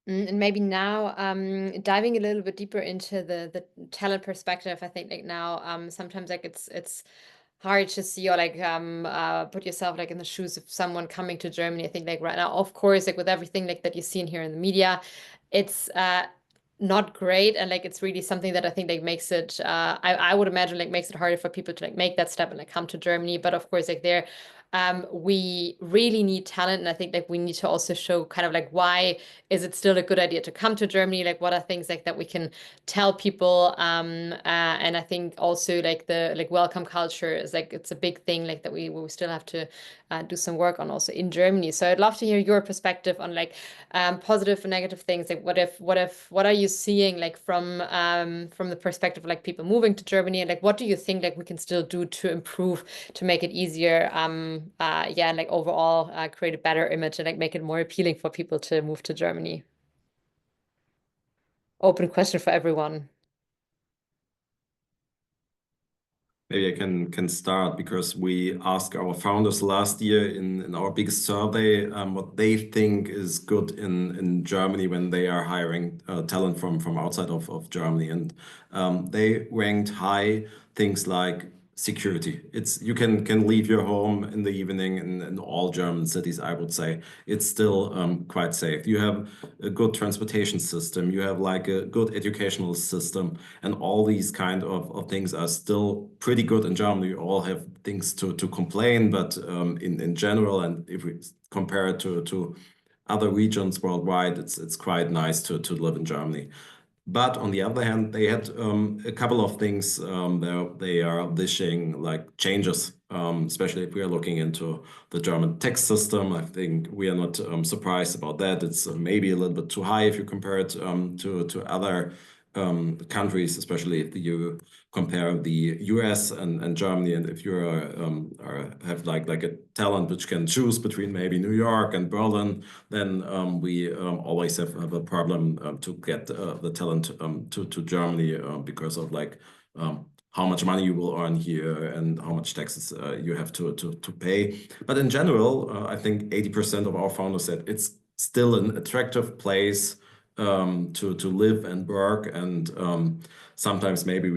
And maybe now diving a little bit deeper into the talent perspective, I think like now sometimes like it's hard to see or like put yourself like in the shoes of someone coming to Germany. I think like right now, of course, like with everything like that you've seen here in the media, it's not great, and like it's really something that I think like makes it I would imagine like makes it harder for people to like make that step and like come to Germany. But of course like there we really need talent, and I think like we need to also show kind of like why is it still a good idea to come to Germany, like what are things like that we can tell people, and I think also like the like welcome culture is like it's a big thing like that we still have to do some work on also in Germany. So I'd love to hear your perspective on like positive and negative things. Like what are you seeing like from the perspective of like people moving to Germany, and like what do you think like we can still do to improve, to make it easier, yeah, and like overall create a better image and like make it more appealing for people to move to Germany? Open question for everyone. Maybe I can start, because we asked our founders last year in our biggest survey what they think is good in Germany when they are hiring talent from outside of Germany. And they ranked high things like security. You can leave your home in the evening in all German cities, I would say. It's still quite safe. You have a good transportation system, you have like a good educational system, and all these kind of things are still pretty good in Germany. We all have things to complain, but in general, and if we compare it to other regions worldwide, it's quite nice to live in Germany. But on the other hand, they had a couple of things they are wishing like changes, especially if we are looking into the German tax system. I think we are not surprised about that. It's maybe a little bit too high if you compare it to other countries, especially if you compare the US and Germany, and if you have like a talent which can choose between maybe New York and Berlin, then we always have a problem to get the talent to Germany because of like how much money you will earn here and how much taxes you have to pay. But in general, I think 80% of our founders said it's still an attractive place to live and work, and sometimes maybe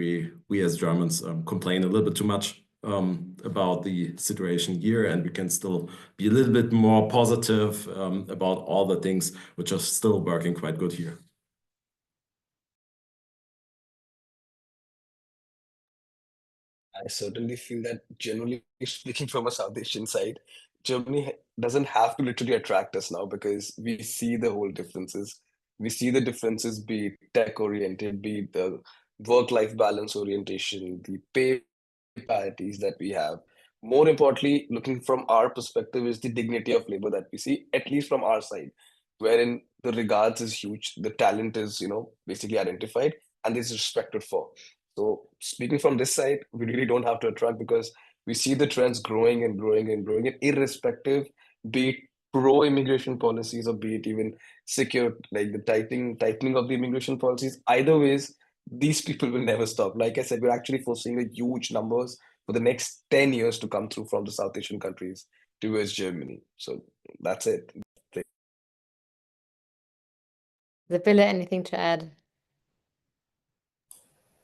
we as Germans complain a little bit too much about the situation here, and we can still be a little bit more positive about all the things which are still working quite good here. I certainly feel that generally speaking from a South Asian side, Germany doesn't have to literally attract us now because we see the whole differences. We see the differences, be it tech oriented, be it the work-life balance orientation, the pay parities that we have. More importantly, looking from our perspective is the dignity of labor that we see, at least from our side, wherein the regards is huge, the talent is, basically identified and is respected for. So speaking from this side, we really don't have to attract because we see the trends growing and growing and growing, and irrespective, be it pro-immigration policies or be it even secure, like the tightening of the immigration policies, either ways, these people will never stop. Like I said, we're actually foreseeing a huge numbers for the next 10 years to come through from the South Asian countries towards Germany. So that's it. Sibylle, anything to add?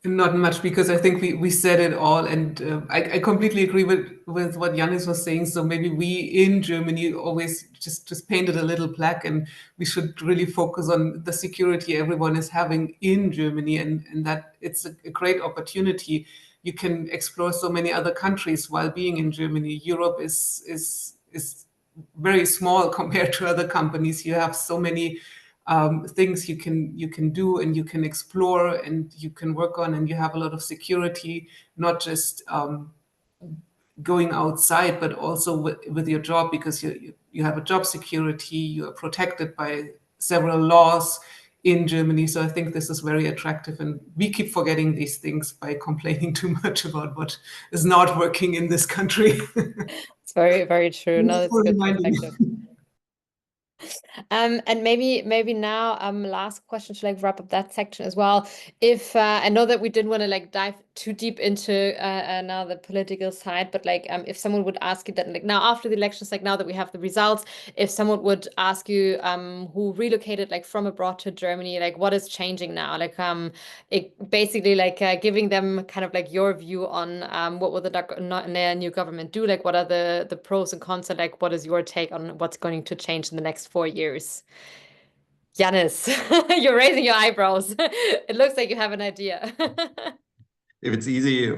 Not much, because I think we said it all, and I completely agree with what Yannis was saying. So maybe we in Germany always just painted a little black, and we should really focus on the security everyone is having in Germany, and that it's a great opportunity. You can explore so many other countries while being in Germany. Europe is very small compared to other companies. You have so many things you can do and you can explore and you can work on, and you have a lot of security, not just going outside, but also with your job, because you have a job security, you are protected by several laws in Germany. So I think this is very attractive, and we keep forgetting these things by complaining too much about what is not working in this country. It's very, very true. No, that's a good Reminding. perspective. And maybe now last question to like wrap up that section as well. If I know that we didn't want to like dive too deep into now the political side, but like if someone would ask you that like now after the elections, like now that we have the results, if someone would ask you who relocated like from abroad to Germany, like what is changing now? Like it basically like giving them kind of like your view on what will the new government do? Like what are the pros and cons, and like what is your take on what's going to change in the next 4 years? Yannis, you're raising your eyebrows. It looks like you have an idea. If it's easy,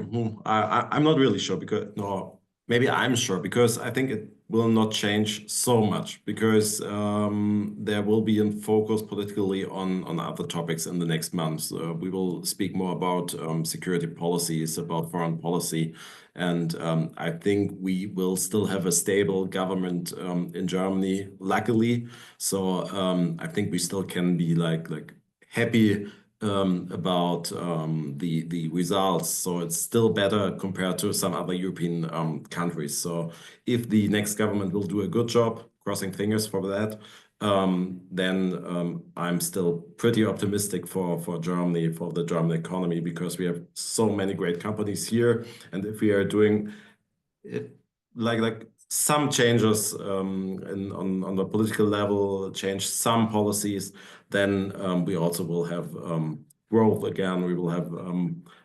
I'm not really sure, because no, maybe I'm sure, because I think it will not change so much, because there will be a focus politically on other topics in the next months. We will speak more about security policies, about foreign policy, and I think we will still have a stable government in Germany, luckily. So I think we still can be like happy about the results. So it's still better compared to some other European countries. So if the next government will do a good job, crossing fingers for that, then I'm still pretty optimistic for Germany, for the German economy, because we have so many great companies here. And if we are doing it, like some changes on the political level, change some policies, then we also will have growth again. We will have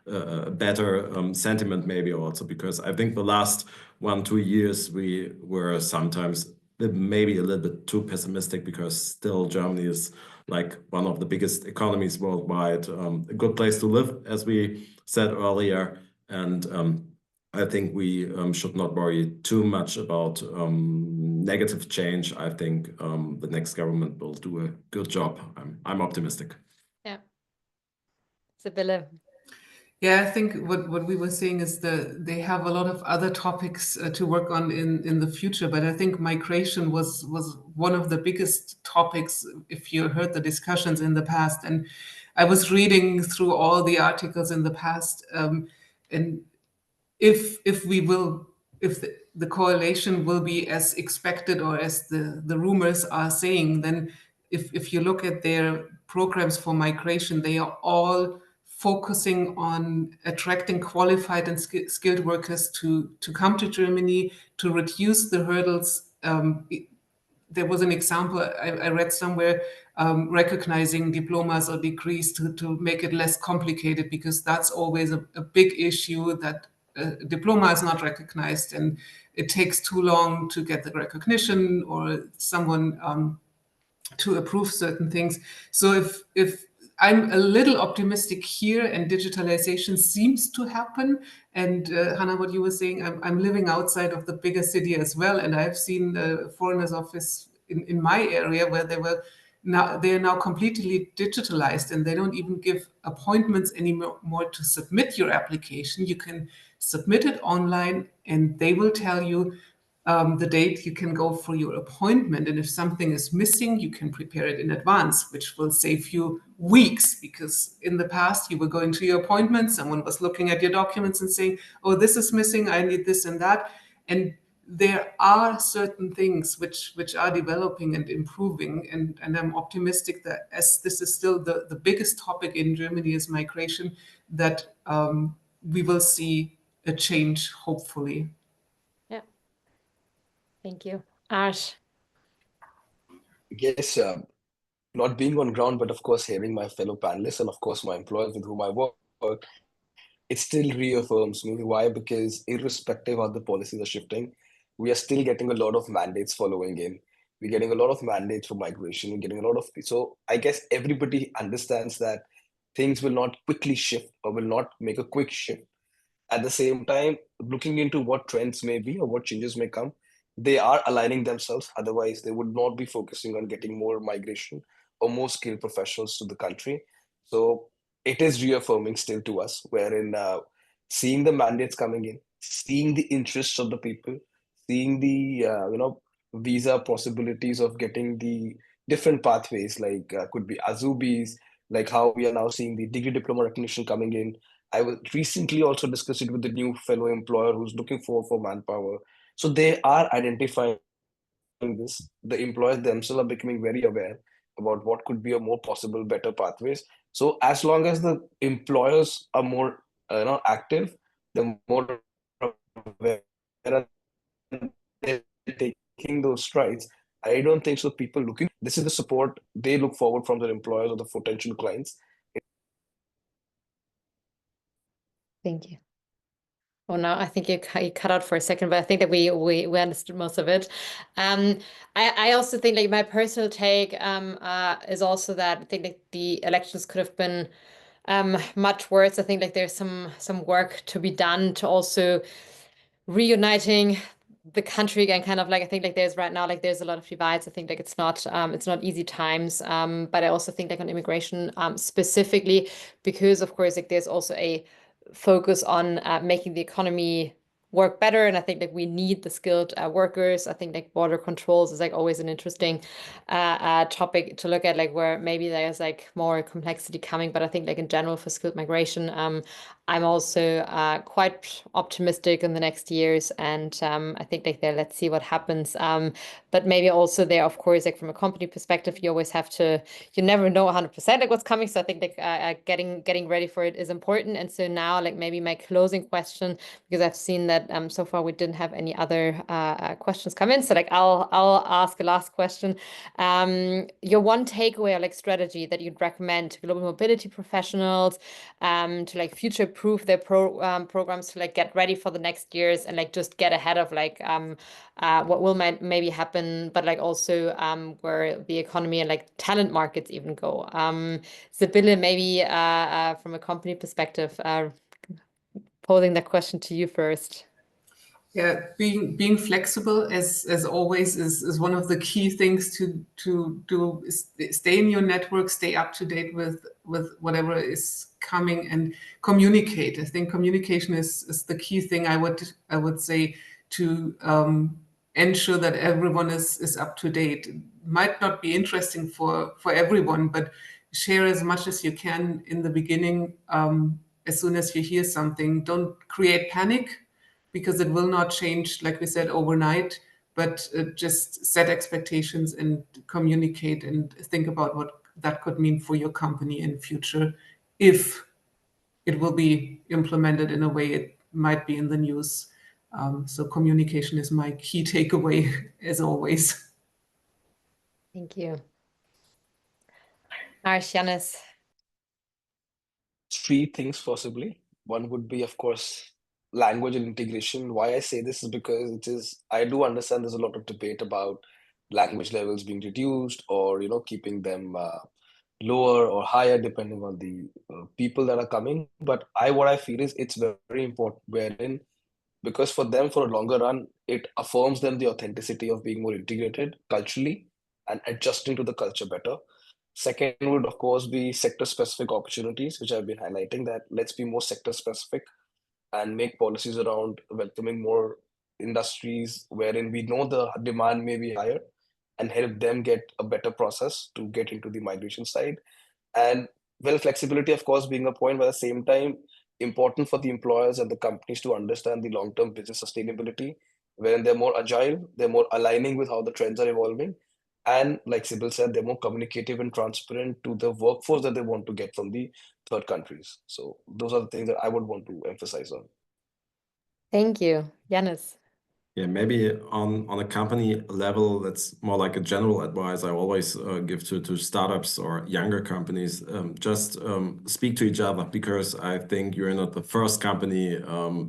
a better sentiment maybe also, because I think the last 1-2 years we were sometimes maybe a little bit too pessimistic, because still Germany is like one of the biggest economies worldwide, a good place to live, as we said earlier. And I think we should not worry too much about negative change. I think the next government will do a good job. I'm optimistic. Yeah. Sibylle. Yeah, I think what we were saying is they have a lot of other topics to work on in the future, but I think migration was one of the biggest topics if you heard the discussions in the past. And I was reading through all the articles in the past, and if we will, if the correlation will be as expected or as the rumors are saying, then if you look at their programs for migration, they are all focusing on attracting qualified and skilled workers to come to Germany, to reduce the hurdles. There was an example I read somewhere, recognizing diplomas or degrees to make it less complicated, because that's always a big issue, that a diploma is not recognized and it takes too long to get the recognition or someone to approve certain things. So if I'm a little optimistic here, and digitalization seems to happen. And Hannah, what you were saying, I'm living outside of the bigger city as well, and I've seen the foreigner's office in my area where they are now completely digitalized, and they don't even give appointments anymore to submit your application. You can submit it online, and they will tell you the date you can go for your appointment. And if something is missing, you can prepare it in advance, which will save you weeks, because in the past you were going to your appointment, someone was looking at your documents and saying, oh, this is missing, I need this and that. And there are certain things which are developing and improving, and I'm optimistic that, as this is still the biggest topic in Germany is migration, that we will see a change, hopefully. Yeah. Thank you. Ash. Yes, not being on ground, but of course hearing my fellow panelists and of course my employers with whom I work, it still reaffirms me. Why? Because irrespective of the policies are shifting, we are still getting a lot of mandates following in. We're getting a lot of mandates for migration. We're getting a lot of, so I guess everybody understands that things will not quickly shift or will not make a quick shift. At the same time, looking into what trends may be or what changes may come, they are aligning themselves. Otherwise, they would not be focusing on getting more migration or more skilled professionals to the country. So it is reaffirming still to us, wherein seeing the mandates coming in, seeing the interests of the people, seeing the visa possibilities of getting the different pathways, like could be Azubis, like how we are now seeing the degree diploma recognition coming in. I was recently also discussed it with the new fellow employer who's looking for manpower. So they are identifying this. The employers themselves are becoming very aware about what could be a more possible, better pathways. So as long as the employers are more active, the more aware they're taking those strides. I don't think so. People looking, this is the support they look forward from their employers or the potential clients. Thank you. Oh no, I think you cut out for a second, but I think that we understood most of it. I also think like my personal take is also that I think like the elections could have been much worse. I think like there's some work to be done to also reuniting the country again, kind of like I think like there's right now like there's a lot of divides. I think like it's not easy times, but I also think like on immigration specifically, because of course like there's also a focus on making the economy work better, and I think like we need the skilled workers. I think like border controls is like always an interesting topic to look at, like where maybe there's like more complexity coming, but I think like in general for skilled migration, I'm also quite optimistic in the next years, and I think like there, let's see what happens. But maybe also there, of course, like from a company perspective, you always have to, you never know 100% like what's coming. So I think like getting ready for it is important. And so now, like maybe my closing question, because I've seen that so far we didn't have any other questions come in. So like I'll ask a last question. Your one takeaway or like strategy that you'd recommend to global mobility professionals to like future proof their programs, to like get ready for the next years and like just get ahead of like what will maybe happen, but like also where the economy and like talent markets even go. Sibylle, maybe from a company perspective, posing that question to you first. Yeah, being flexible as always is one of the key things to do. Is stay in your network, stay up to date with whatever is coming, and communicate. I think communication is the key thing. I would say to ensure that everyone is up to date. It might not be interesting for everyone, but share as much as you can in the beginning. As soon as you hear something, don't create panic, because it will not change, like we said, overnight, but just set expectations and communicate and think about what that could mean for your company in future, if it will be implemented in a way it might be in the news. So communication is my key takeaway, as always. Thank you. Janis. Three things possibly. One would be, of course, language and integration. Why I say this is because I do understand there's a lot of debate about language levels being reduced, or keeping them lower or higher depending on the people that are coming. But what I feel is it's very important, wherein, because for them, for a longer run, it affirms them the authenticity of being more integrated culturally and adjusting to the culture better. Second would, of course, be sector specific opportunities, which I've been highlighting, that let's be more sector specific and make policies around welcoming more industries wherein we know the demand may be higher, and help them get a better process to get into the migration side. And well, flexibility, of course, being a point, but at the same time, important for the employers and the companies to understand the long-term business sustainability, wherein they're more agile, they're more aligning with how the trends are evolving. And like Sybil said, they're more communicative and transparent to the workforce that they want to get from the third countries. So those are the things that I would want to emphasize on. Thank you. Janis. Yeah, maybe on a company level, that's more like a general advice I always give to startups or younger companies. Just speak to each other, because I think you're not the first company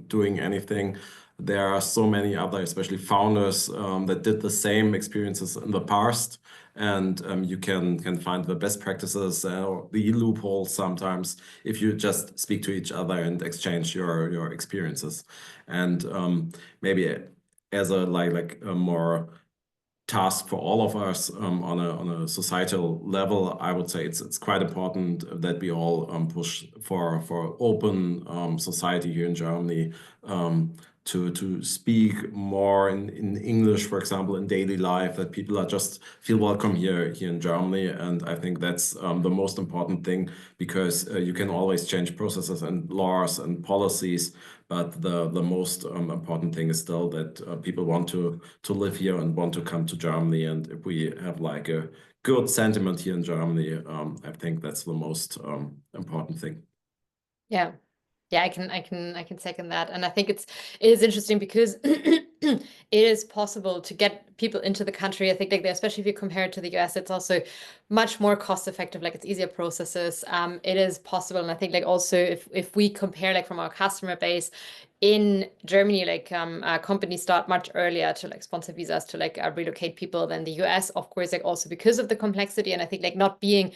doing anything. There are so many other, especially founders, that did the same experiences in the past, and you can find the best practices or the loopholes sometimes if you just speak to each other and exchange your experiences. And maybe as a like a more task for all of us on a societal level, I would say it's quite important that we all push for open society here in Germany, to speak more in English, for example, in daily life, that people are just feel welcome here in Germany. And I think that's the most important thing, because you can always change processes and laws and policies, but the most important thing is still that people want to live here and want to come to Germany. And if we have like a good sentiment here in Germany, I think that's the most important thing. Yeah. Yeah, I can second that. And I think it is interesting because it is possible to get people into the country. I think like especially if you compare it to the US, it's also much more cost effective, like it's easier processes. It is possible. And I think like also if we compare like from our customer base in Germany, like companies start much earlier to like sponsor visas to like relocate people than the US, of course, like also because of the complexity. And I think like not being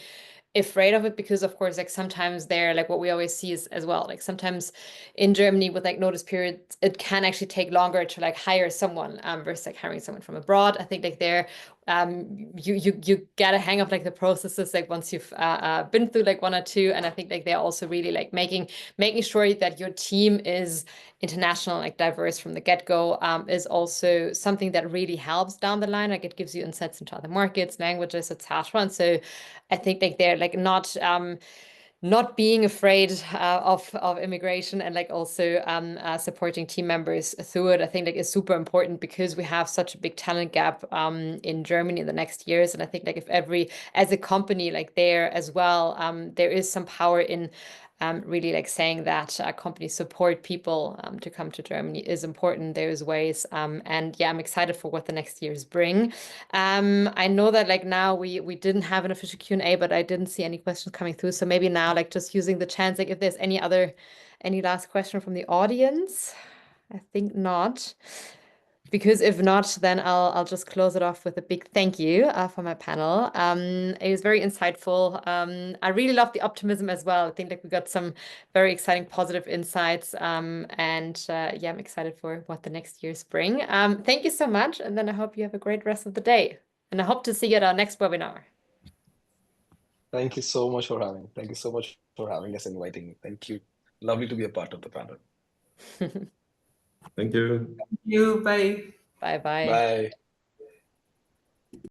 afraid of it, because of course like sometimes they're like what we always see is as well, like sometimes in Germany with like notice periods, it can actually take longer to like hire someone versus like hiring someone from abroad. I think like there you get a hang of like the processes like once you've been through like one or two. And I think like they're also really like making sure that your team is international, like diverse from the get-go, is also something that really helps down the line. Like it gives you insights into other markets, languages, etc. And so I think like they're like not not being afraid of immigration, and like also supporting team members through it, I think like is super important, because we have such a big talent gap in Germany in the next years. And I think like if as a company like there as well, there is some power in really like saying that companies support people to come to Germany is important. There's ways, and yeah, I'm excited for what the next years bring. I know that like now we didn't have an official Q&A, but I didn't see any questions coming through. So maybe now like just using the chance, like if there's any last question from the audience. I think not. Because if not, then I'll just close it off with a big thank you for my panel. It was very insightful. I really love the optimism as well. I think like we got some very exciting positive insights. And yeah, I'm excited for what the next years bring. Thank you so much. And then I hope you have a great rest of the day. And I hope to see you at our next webinar. Thank you so much for having. Thank you so much for having us, inviting me. Thank you. Lovely to be a part of the panel. Thank you. Thank you. Bye. Bye bye. Bye.